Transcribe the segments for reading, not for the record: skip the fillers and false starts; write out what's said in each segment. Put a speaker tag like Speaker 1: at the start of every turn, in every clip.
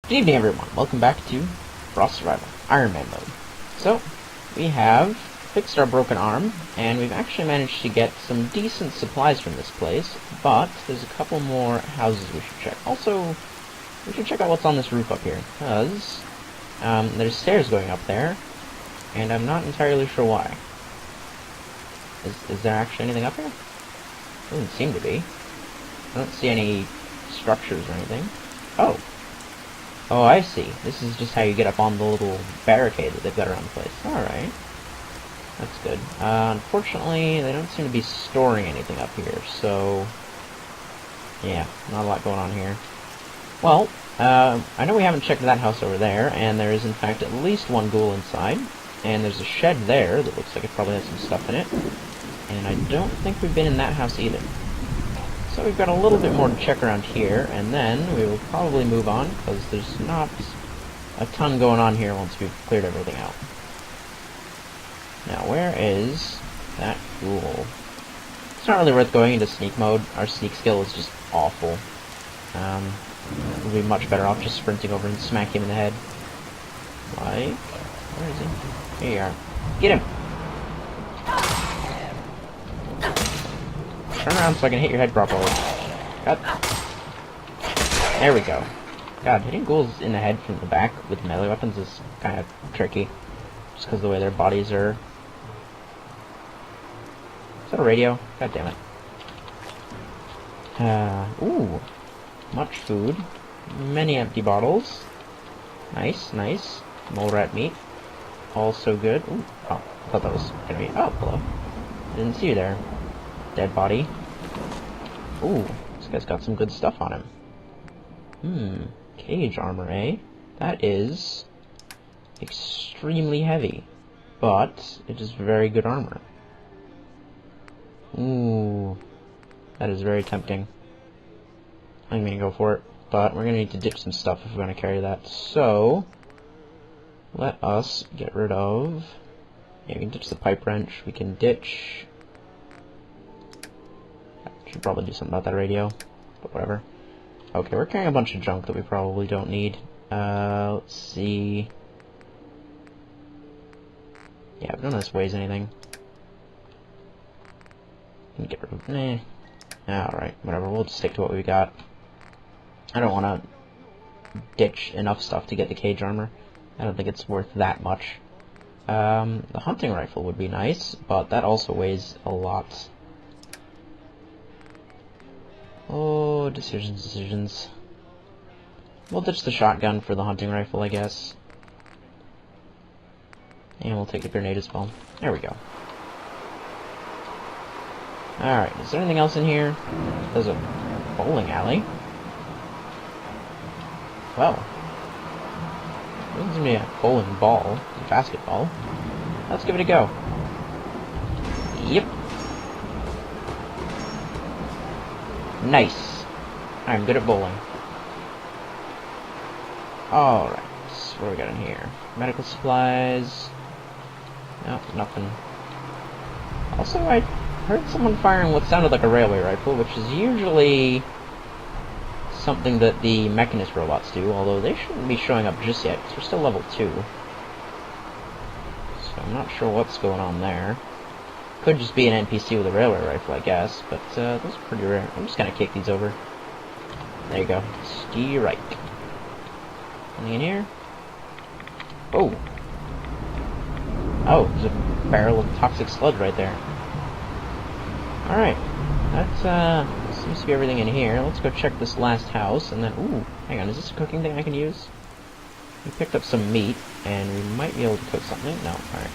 Speaker 1: Good evening, everyone. Welcome back to Frost Survival, Ironman mode. So, we have fixed our broken arm, and we've actually managed to get some decent supplies from this place, but there's a couple more houses we should check. Also, we should check out what's on this roof up here, because there's stairs going up there, and I'm not entirely sure why. Is there actually anything up here? Doesn't seem to be. I don't see any structures or anything. Oh, I see. This is just how you get up on the little barricade that they've got around the place. Alright. That's good. Unfortunately, they don't seem to be storing anything up here, so... yeah, not a lot going on here. Well, I know we haven't checked that house over there, and there is in fact at least one ghoul inside. And there's a shed there that looks like it probably has some stuff in it. And I don't think we've been in that house either. So we've got a little bit more to check around here, and then we will probably move on, because there's not a ton going on here once we've cleared everything out. Now, where is that ghoul? It's not really worth going into sneak mode. Our sneak skill is just awful. We'll be much better off just sprinting over and smack him in the head. Like, where is he? Here you are. Get him! Turn around so I can hit your head properly. God. There we go. God, hitting ghouls in the head from the back with melee weapons is kind of tricky. Just because of the way their bodies are. Is that a radio? God damn it. Ooh. Much food. Many empty bottles. Nice, nice. Mole rat meat. Also good. Ooh. Oh, I thought that was gonna be. Oh, hello. Didn't see you there. Dead body. Ooh, this guy's got some good stuff on him. Cage armor, eh? That is extremely heavy, but it is very good armor. Ooh, that is very tempting. I'm gonna go for it, but we're gonna need to ditch some stuff if we're gonna carry that. So, let us get rid of... yeah, we can ditch the pipe wrench, we can ditch... should probably do something about that radio, but whatever. Okay, we're carrying a bunch of junk that we probably don't need. Let's see. Yeah, none of this weighs anything. Get rid of. Alright, whatever. We'll just stick to what we got. I don't want to ditch enough stuff to get the cage armor. I don't think it's worth that much. The hunting rifle would be nice, but that also weighs a lot. Oh, decisions. We'll ditch the shotgun for the hunting rifle, I guess. And we'll take the grenade as well. There we go. Alright, is there anything else in here? There's a bowling alley. Well. There doesn't seem to be a bowling ball. A basketball. Let's give it a go. Yep. Nice. I'm good at bowling. Alright, what do we got in here? Medical supplies. No, nothing. Also, I heard someone firing what sounded like a railway rifle, which is usually something that the mechanist robots do, although they shouldn't be showing up just yet, because we're still level 2. So I'm not sure what's going on there. Could just be an NPC with a railway rifle, I guess, but those are pretty rare. I'm just gonna kick these over. There you go. Ski right. Anything in here? Oh! Oh, there's a barrel of toxic sludge right there. Alright. That seems to be everything in here. Let's go check this last house, and then... ooh, hang on, is this a cooking thing I can use? We picked up some meat, and we might be able to cook something. No, alright.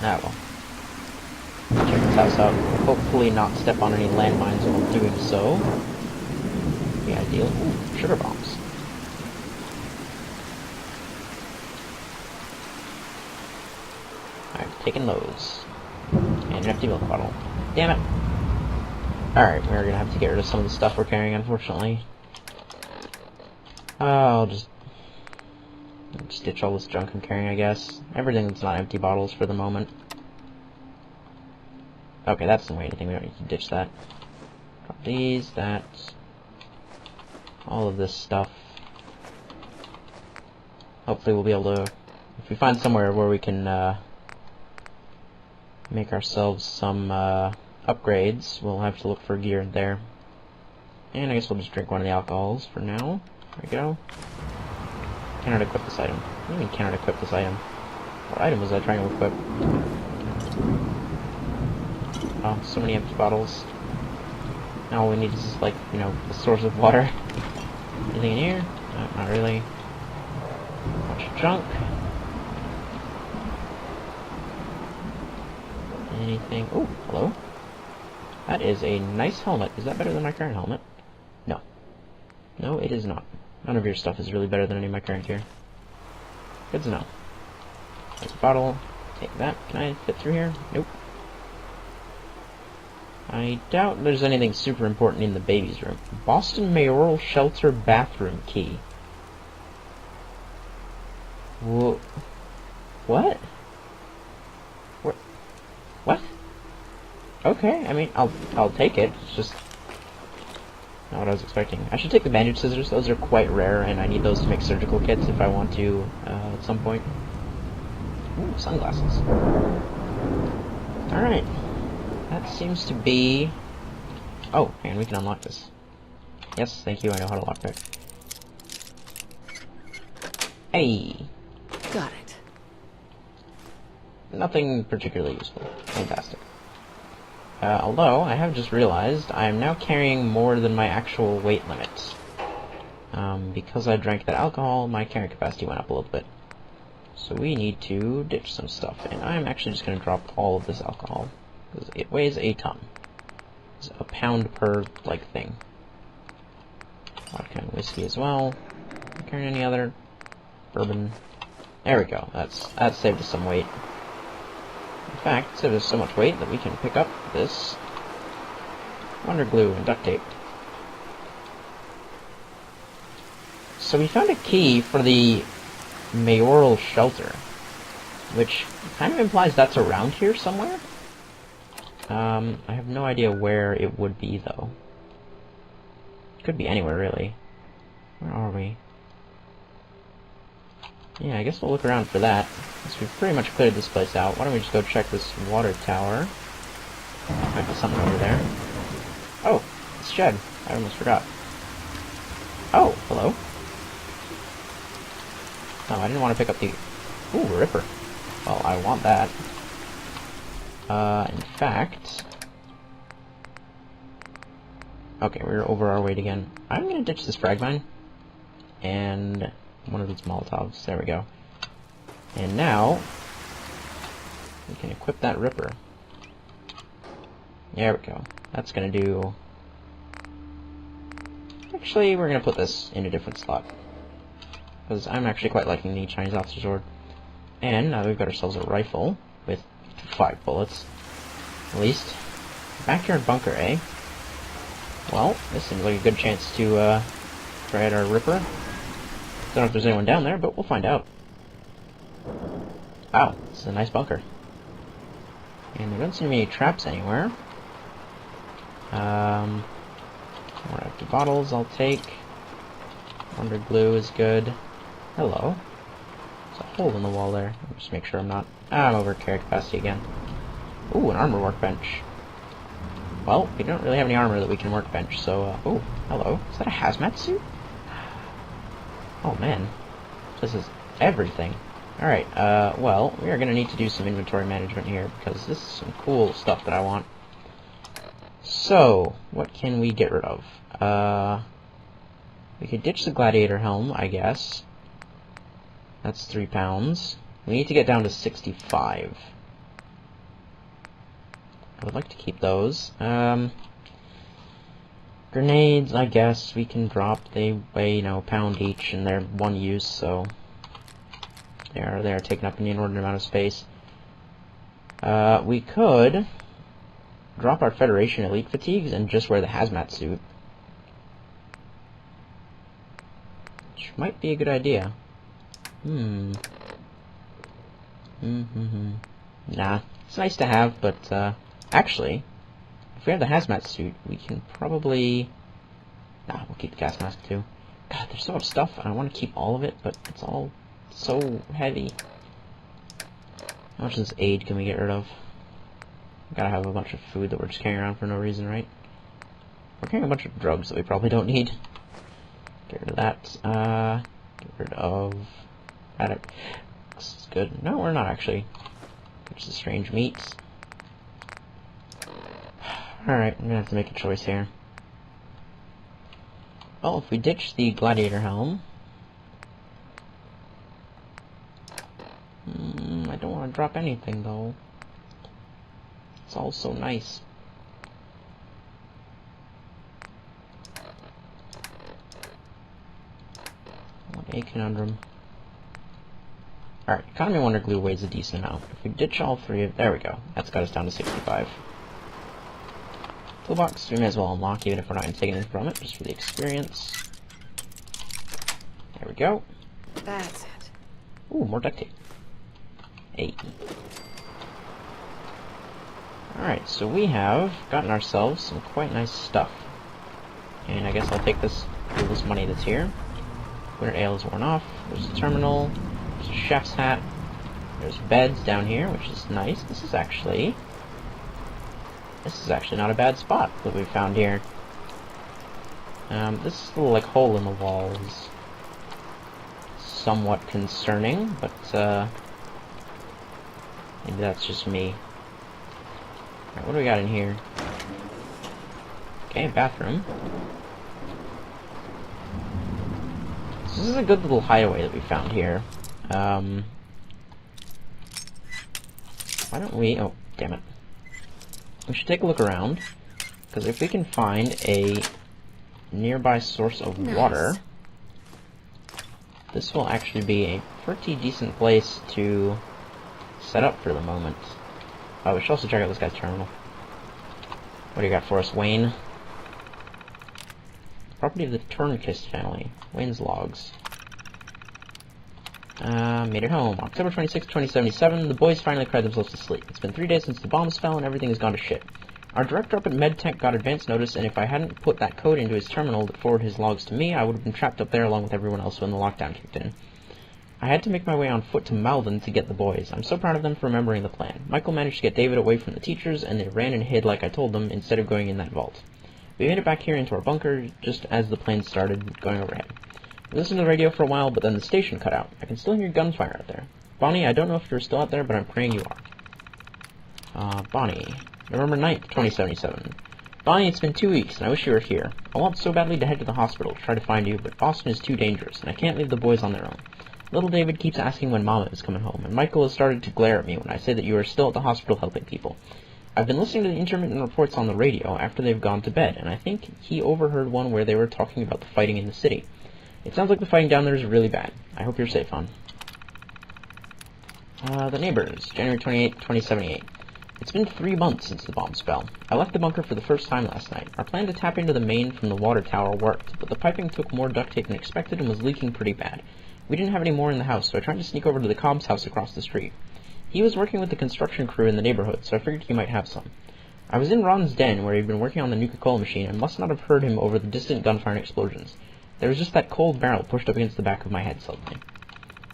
Speaker 1: Ah, well. Check this house out. Hopefully not step on any landmines while doing so. Be ideal. Ooh, sugar bombs. Alright, taking those. And an empty milk bottle. Damn it! Alright, we're gonna have to get rid of some of the stuff we're carrying, unfortunately. I'll just ditch all this junk I'm carrying, I guess. Everything that's not empty bottles for the moment. Okay, that doesn't weigh anything, we don't need to ditch that. Drop these, that. All of this stuff. hopefully we'll be able to, if we find somewhere where we can make ourselves some upgrades, we'll have to look for gear there. And I guess we'll just drink one of the alcohols for now. There we go. Cannot equip this item. What do you mean cannot equip this item? What item was I trying to equip? Oh, so many empty bottles. Now all we need is, like, you know, a source of water. Anything in here? No, not really. A bunch of junk. Anything? Oh, hello. That is a nice helmet. Is that better than my current helmet? No. No, it is not. None of your stuff is really better than any of my current gear. Good to know. Take a bottle. Take that. Can I fit through here? Nope. I doubt there's anything super important in the baby's room. Boston Mayoral Shelter bathroom key. Whoa. What? What? Okay, I mean, I'll take it. It's just not what I was expecting. I should take the bandage scissors. Those are quite rare, and I need those to make surgical kits if I want to at some point. Ooh, sunglasses. Alright. That seems to be... Oh, and we can unlock this. Yes, thank you, I know how to lockpick. Hey!
Speaker 2: Got it.
Speaker 1: Nothing particularly useful. Fantastic. Although, I have just realized I am now carrying more than my actual weight limit. Because I drank that alcohol, my carrying capacity went up a little bit. So we need to ditch some stuff, and I'm actually just going to drop all of this alcohol. Because it weighs a ton. It's a pound per, like, thing. Vodka and whiskey as well. Not carrying any other bourbon. There we go. That saved us some weight. In fact, it saved us so much weight that we can pick up this wonder glue and duct tape. So we found a key for the mayoral shelter, which kind of implies that's around here somewhere. I have no idea where it would be, though. Could be anywhere, really. Where are we? Yeah, I guess we'll look around for that, since we've pretty much cleared this place out. Why don't we just go check this water tower? Might be something over there. Oh, it's shed. I almost forgot. Oh, hello. Oh, I didn't want to pick up the... Ooh, Ripper. Well, I want that. In fact... Okay, we're over our weight again. I'm gonna ditch this frag mine. And one of these Molotovs. There we go. And now... we can equip that Ripper. There we go. That's gonna do... Actually, we're gonna put this in a different slot. Because I'm actually quite liking the Chinese officer sword. And now we've got ourselves a rifle with 5 bullets. At least. Backyard bunker, eh? Well, this seems like a good chance to try out our Ripper. Don't know if there's anyone down there, but we'll find out. Wow, this is a nice bunker. And there don't seem to be any traps anywhere. More empty bottles I'll take. Wonder glue is good. Hello. There's a hole in the wall there. Let me just make sure I'm not... I'm over carry capacity again. Ooh, an armor workbench. Well, we don't really have any armor that we can workbench, so... ooh, hello. Is that a hazmat suit? Oh, man. This is everything. Alright, well, we are going to need to do some inventory management here, because this is some cool stuff that I want. So, what can we get rid of? We could ditch the gladiator helm, I guess. That's 3 pounds. We need to get down to 65. I would like to keep those. Grenades, I guess, we can drop. They weigh, you know, a pound each, and they're 1 use, so... They are taking up an inordinate amount of space. We could drop our Federation Elite fatigues and just wear the hazmat suit. Which might be a good idea. Nah, it's nice to have, but actually, if we have the hazmat suit, we can probably... Nah, we'll keep the gas mask too. God, there's so much stuff, and I want to keep all of it, but it's all so heavy. How much of this aid can we get rid of? We gotta have a bunch of food that we're just carrying around for no reason, right? We're carrying a bunch of drugs that we probably don't need. Get rid of that. Get rid of... This is good. No, we're not actually. Which is strange meats. Alright, I'm gonna have to make a choice here. Well, if we ditch the gladiator helm... I don't want to drop anything, though. It's all so nice. What a conundrum. Alright, Economy Wonder Glue weighs a decent amount. If we ditch all three of... There we go. That's got us down to 65. Toolbox, we may as well unlock, even if we're not taking anything from it, just for the experience. There we go.
Speaker 2: That's it.
Speaker 1: Ooh, more duct tape. Hey. Alright, so we have gotten ourselves some quite nice stuff. And I guess I'll take this money that's here. Winter ale is worn off. There's a terminal. There's a chef's hat. There's beds down here, which is nice. This is actually not a bad spot that we found here. This little like hole in the wall is somewhat concerning, but maybe that's just me. Alright, what do we got in here? Okay, bathroom. So this is a good little hideaway that we found here. Why don't we... Oh, damn it. We should take a look around, because if we can find a nearby source of water, this will actually be a pretty decent place to set up for the moment. Oh, we should also check out this guy's terminal. What do you got for us, Wayne? Property of the Turnkist family. Wayne's logs. Made it home. October 26, 2077, the boys finally cried themselves to sleep. It's been 3 days since the bombs fell and everything has gone to shit. Our director up at MedTech got advance notice, and if I hadn't put that code into his terminal that forwarded his logs to me, I would have been trapped up there along with everyone else when the lockdown kicked in. I had to make my way on foot to Malvern to get the boys. I'm so proud of them for remembering the plan. Michael managed to get David away from the teachers, and they ran and hid like I told them, instead of going in that vault. We made it back here into our bunker, just as the plane started going overhead. We listened to the radio for a while, but then the station cut out. I can still hear gunfire out there. Bonnie, I don't know if you're still out there, but I'm praying you are. Bonnie. November 9th, 2077. Bonnie, it's been 2 weeks, and I wish you were here. I want so badly to head to the hospital to try to find you, but Boston is too dangerous, and I can't leave the boys on their own. Little David keeps asking when Mama is coming home, and Michael has started to glare at me when I say that you are still at the hospital helping people. I've been listening to the intermittent reports on the radio after they've gone to bed, and I think he overheard one where they were talking about the fighting in the city. It sounds like the fighting down there is really bad. I hope you're safe, hon. The neighbors, January 28, 2078. It's been 3 months since the bombs fell. I left the bunker for the first time last night. Our plan to tap into the main from the water tower worked, but the piping took more duct tape than expected and was leaking pretty bad. We didn't have any more in the house, so I tried to sneak over to the Cobb's house across the street. He was working with the construction crew in the neighborhood, so I figured he might have some. I was in Ron's den, where he'd been working on the Nuka-Cola machine, and must not have heard him over the distant gunfire and explosions. There was just that cold barrel pushed up against the back of my head suddenly.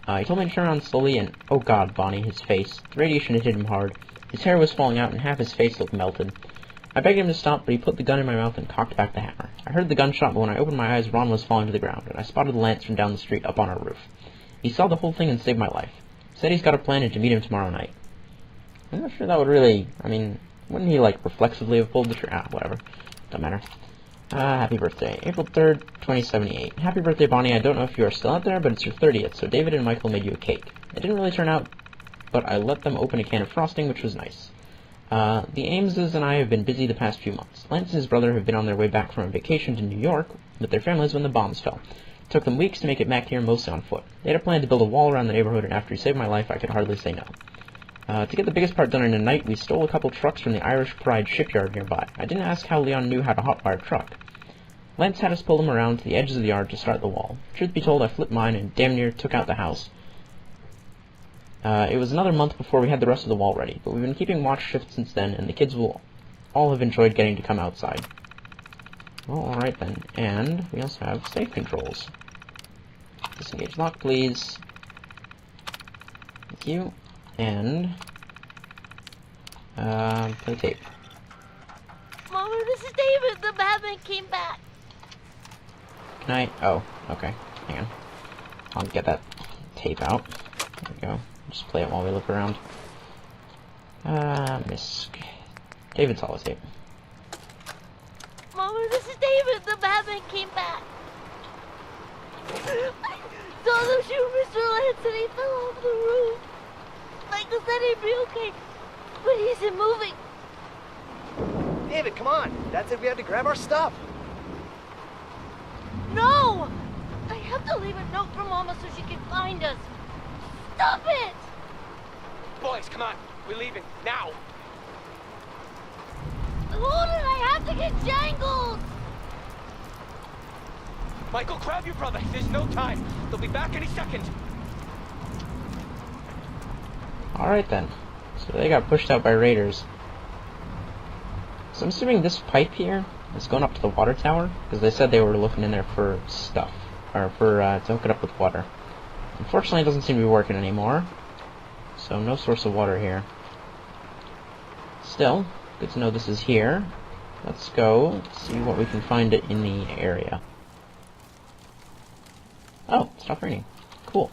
Speaker 1: He told me to turn around slowly, and oh god, Bonnie, his face. The radiation had hit him hard. His hair was falling out, and half his face looked melted. I begged him to stop, but he put the gun in my mouth and cocked back the hammer. I heard the gunshot, but when I opened my eyes, Ron was falling to the ground, and I spotted Lance from down the street up on our roof. He saw the whole thing and saved my life. Said he's got a plan and to meet him tomorrow night. I'm not sure that would really... I mean, wouldn't he, like, reflexively have pulled the trigger? Ah, whatever. Don't matter. Happy birthday. April 3rd, 2078. Happy birthday, Bonnie. I don't know if you are still out there, but it's your 30th, so David and Michael made you a cake. It didn't really turn out, but I let them open a can of frosting, which was nice. The Ameses and I have been busy the past few months. Lance and his brother have been on their way back from a vacation to New York with their families when the bombs fell. It took them weeks to make it back here, mostly on foot. They had a plan to build a wall around the neighborhood, and after he saved my life, I could hardly say no. To get the biggest part done in a night, we stole a couple trucks from the Irish Pride shipyard nearby. I didn't ask how Leon knew how to hotwire a truck. Lance had us pull them around to the edges of the yard to start the wall. Truth be told, I flipped mine and damn near took out the house. It was another month before we had the rest of the wall ready, but we've been keeping watch shifts since then, and the kids will all have enjoyed getting to come outside. Well, alright then. And we also have safe controls. Disengage lock, please. Thank you. And play tape.
Speaker 2: Mama, this is David. The Batman came back.
Speaker 1: Can I? Oh, okay. Hang on. I'll get that tape out. There we go. Just play it while we look around. Miss David's holotape.
Speaker 2: Mama, this is David. The Batman came back. I saw them shoot Mr. Lance and he fell off the roof. Michael said he'd be okay, but he isn't moving.
Speaker 3: David, come on. Dad said we had to grab our stuff.
Speaker 2: No! I have to leave a note for Mama so she can find us. Stop it!
Speaker 3: Boys, come on. We're leaving. Now.
Speaker 2: Hold it, I have to get jangled!
Speaker 3: Michael, grab your brother. There's no time. They'll be back any second.
Speaker 1: Alright then. So they got pushed out by raiders. So I'm assuming this pipe here is going up to the water tower, because they said they were looking in there for stuff, or for to hook it up with water. Unfortunately, it doesn't seem to be working anymore, so no source of water here. Still, good to know this is here. Let's go see what we can find in the area. Oh, it stopped raining. Cool.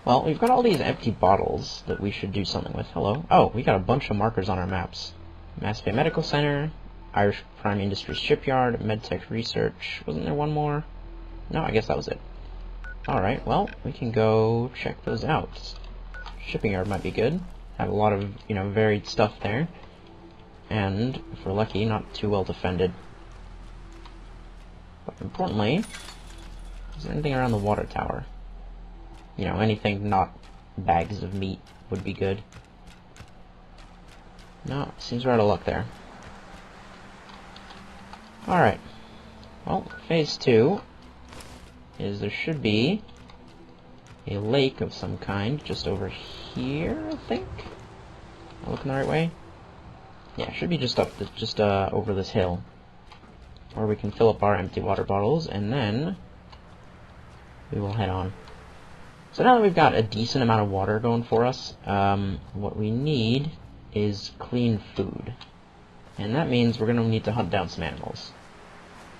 Speaker 1: Well, we've got all these empty bottles that we should do something with. Hello? Oh, we got a bunch of markers on our maps. Mass Bay Medical Center, Irish Prime Industries Shipyard, MedTech Research. Wasn't there one more? No, I guess that was it. Alright, well, we can go check those out. Shipping yard might be good. Have a lot of, varied stuff there. And, if we're lucky, not too well defended. But importantly, is there anything around the water tower? Anything not bags of meat would be good. No, seems we're out of luck there. Alright. Well, phase 2 is there should be a lake of some kind just over here, I think? Am I looking the right way? Yeah, it should be just up, over this hill, where we can fill up our empty water bottles, and then we will head on. So now that we've got a decent amount of water going for us, what we need is clean food. And that means we're going to need to hunt down some animals.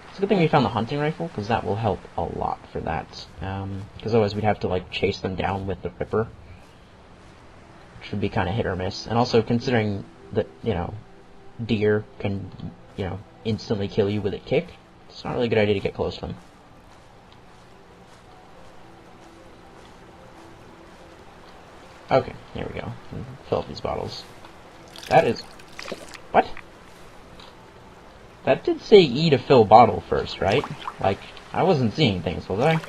Speaker 1: It's a good thing we found the hunting rifle, because that will help a lot for that. Because otherwise we'd have to, chase them down with the Ripper. Which would be kind of hit or miss. And also, considering that, deer can, instantly kill you with a kick, it's not really a good idea to get close to them. Okay, here we go. Fill up these bottles. That is... What? That did say E to fill bottle first, right? I wasn't seeing things, was I?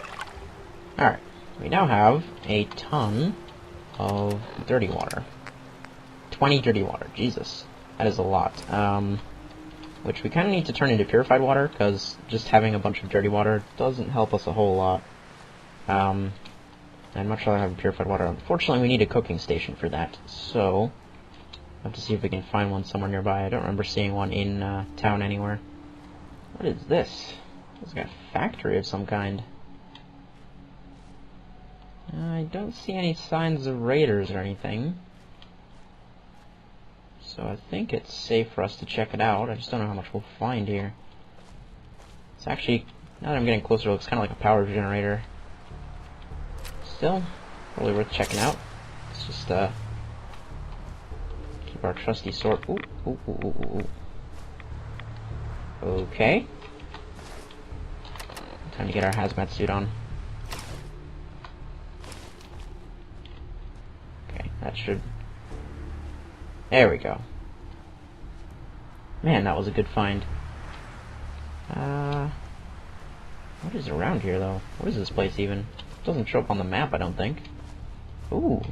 Speaker 1: Alright, we now have a ton of dirty water. 20 dirty water, Jesus. That is a lot. Which we kind of need to turn into purified water, because just having a bunch of dirty water doesn't help us a whole lot. I'd much rather have purified water. Unfortunately, we need a cooking station for that, so I'll have to see if we can find one somewhere nearby. I don't remember seeing one in town anywhere. What is this? It's like a factory of some kind. I don't see any signs of raiders or anything. So I think it's safe for us to check it out. I just don't know how much we'll find here. It's actually, now that I'm getting closer, it looks kind of like a power generator. Still, probably worth checking out. Let's just keep our trusty sword. Ooh. Okay. Time to get our hazmat suit on. Okay, that should... There we go. Man, that was a good find. What is around here, though? What is this place, even? It doesn't show up on the map, I don't think. Ooh.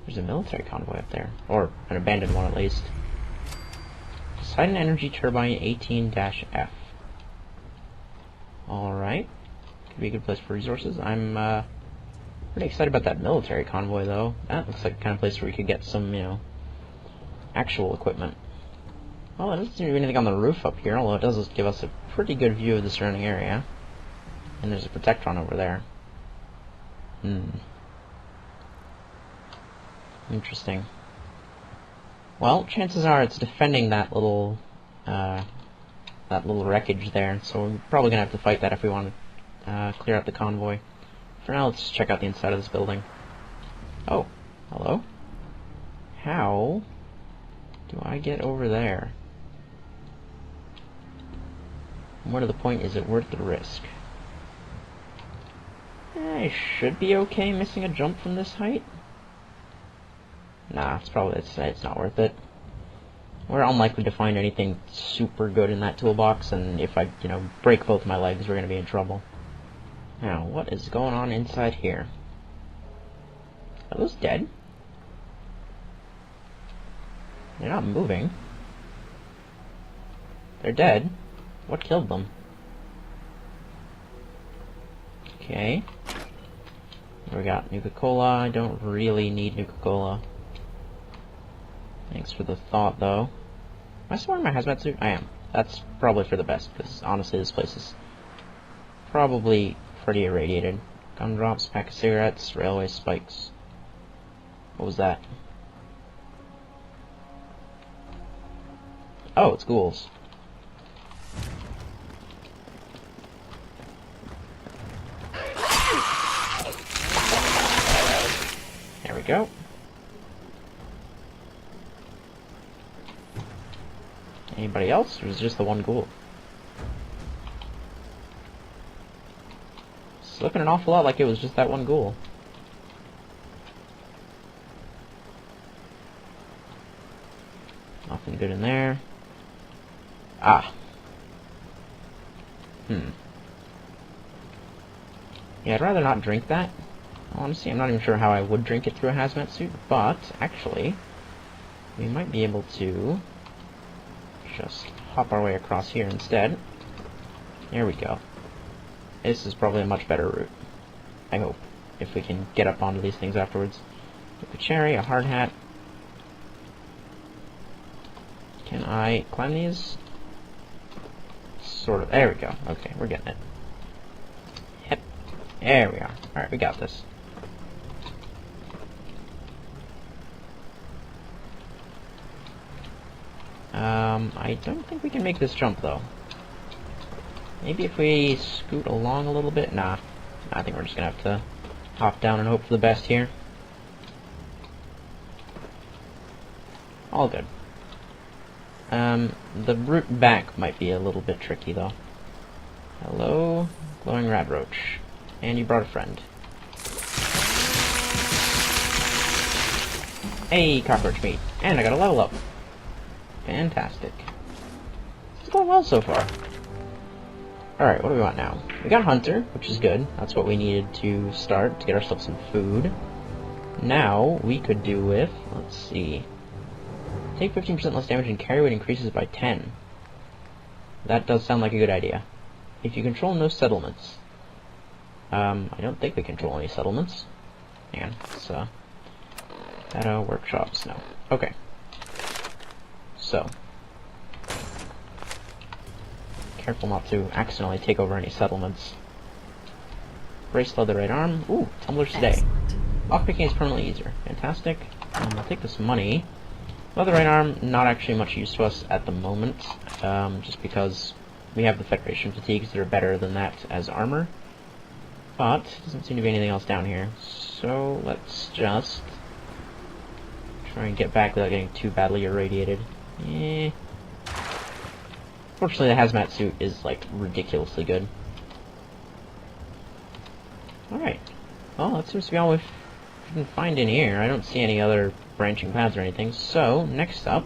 Speaker 1: There's a military convoy up there. Or an abandoned one, at least. Poseidon Energy Turbine 18-F. Alright. Could be a good place for resources. I'm, pretty excited about that military convoy, though. That looks like the kind of place where we could get some, actual equipment. Well, there doesn't seem to be anything on the roof up here, although it does give us a pretty good view of the surrounding area. And there's a Protectron over there. Interesting. Well, chances are it's defending that little wreckage there, so we're probably gonna have to fight that if we want to clear out the convoy. For now, let's check out the inside of this building. Oh, hello? How do I get over there? More to the point, is it worth the risk? I should be okay missing a jump from this height. Nah, it's not worth it. We're unlikely to find anything super good in that toolbox, and if I, break both my legs, we're gonna be in trouble. Now, what is going on inside here? Are those dead? They're not moving. They're dead. What killed them? Okay. We got Nuka-Cola. I don't really need Nuka-Cola. Thanks for the thought, though. Am I still wearing my hazmat suit? I am. That's probably for the best, because honestly this place is probably pretty irradiated. Gumdrops, pack of cigarettes, railway spikes. What was that? Oh, it's ghouls. There we go. Anybody else, or is it just the one ghoul? It's looking an awful lot like it was just that one ghoul. Nothing good in there. Ah. Yeah, I'd rather not drink that. Honestly, I'm not even sure how I would drink it through a hazmat suit, but actually, we might be able to just hop our way across here instead. There we go. This is probably a much better route, I hope, if we can get up onto these things afterwards. With a cherry, a hard hat. Can I climb these? Sort of. There we go. Okay, we're getting it. Yep. There we are. Alright, we got this. I don't think we can make this jump, though. Maybe if we scoot along a little bit? Nah. I think we're just gonna have to hop down and hope for the best here. All good. The route back might be a little bit tricky, though. Hello, glowing rad roach. And you brought a friend. Hey, cockroach meat. And I got a level up. Fantastic. It's going well so far. Alright, what do we want now? We got Hunter, which is good. That's what we needed to start, to get ourselves some food. Now, we could do with, let's see. Take 15% less damage and carry weight increases by 10. That does sound like a good idea. If you control no settlements. I don't think we control any settlements. Hang on, it's, workshops, no. Okay. So. Careful not to accidentally take over any settlements. Brace leather right arm. Ooh, tumblers today. Lockpicking is permanently easier. Fantastic. I'll take this money. Leather right arm, not actually much use to us at the moment, just because we have the Federation fatigues that are better than that as armor. But, doesn't seem to be anything else down here. So, let's just try and get back without getting too badly irradiated. Fortunately, the hazmat suit is, like, ridiculously good. Alright. Well, that seems to be all we can find in here. I don't see any other branching paths or anything. So, next up,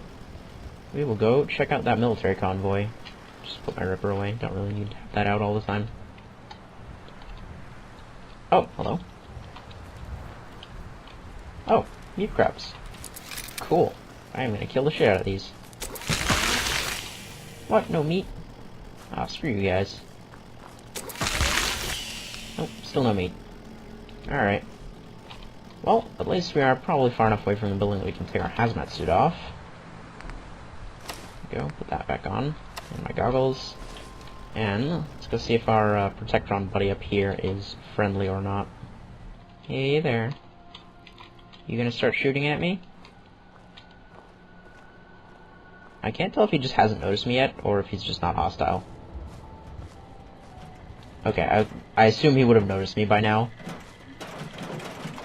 Speaker 1: we will go check out that military convoy. Just put my ripper away. Don't really need to have that out all the time. Oh, hello. Oh, meat crabs. Cool. I am gonna kill the shit out of these. What? No meat? Ah, screw you guys. Nope, still no meat. Alright. Well, at least we are probably far enough away from the building that we can take our hazmat suit off. There we go, put that back on. And my goggles. And let's go see if our Protectron buddy up here is friendly or not. Hey there. You gonna start shooting at me? I can't tell if he just hasn't noticed me yet, or if he's just not hostile. Okay, I assume he would have noticed me by now.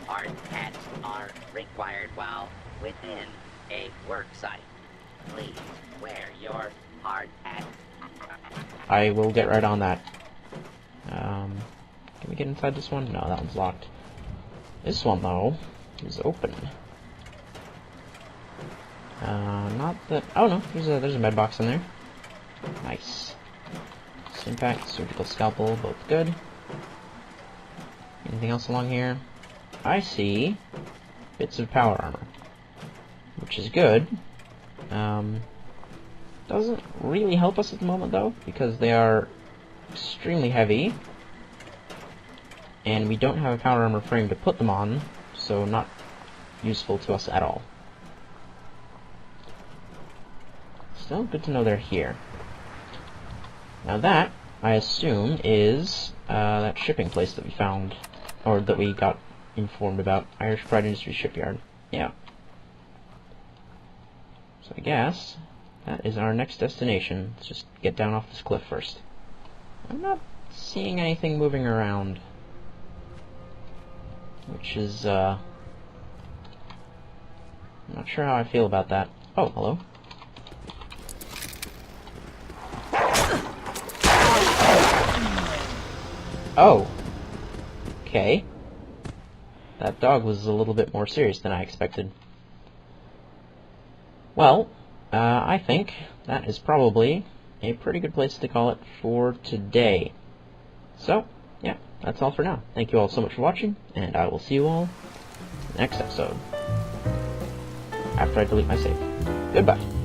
Speaker 4: Hard hats are required while within a work site. Please wear your hard hat.
Speaker 1: I will get right on that. Can we get inside this one? No, that one's locked. This one, though, is open. Not that... Oh, no, there's a med box in there. Nice. Impact, surgical scalpel, both good. Anything else along here? I see bits of power armor, which is good. Doesn't really help us at the moment, though, because they are extremely heavy, and we don't have a power armor frame to put them on, so not useful to us at all. Still good to know they're here. Now that, I assume, is that shipping place that we found, or that we got informed about. Irish Pride Industries Shipyard. Yeah. So I guess that is our next destination. Let's just get down off this cliff first. I'm not seeing anything moving around, which is, I'm not sure how I feel about that. Oh, hello. Oh. Okay. That dog was a little bit more serious than I expected. Well, I think that is probably a pretty good place to call it for today. So, yeah, that's all for now. Thank you all so much for watching, and I will see you all next episode. After I delete my save. Goodbye.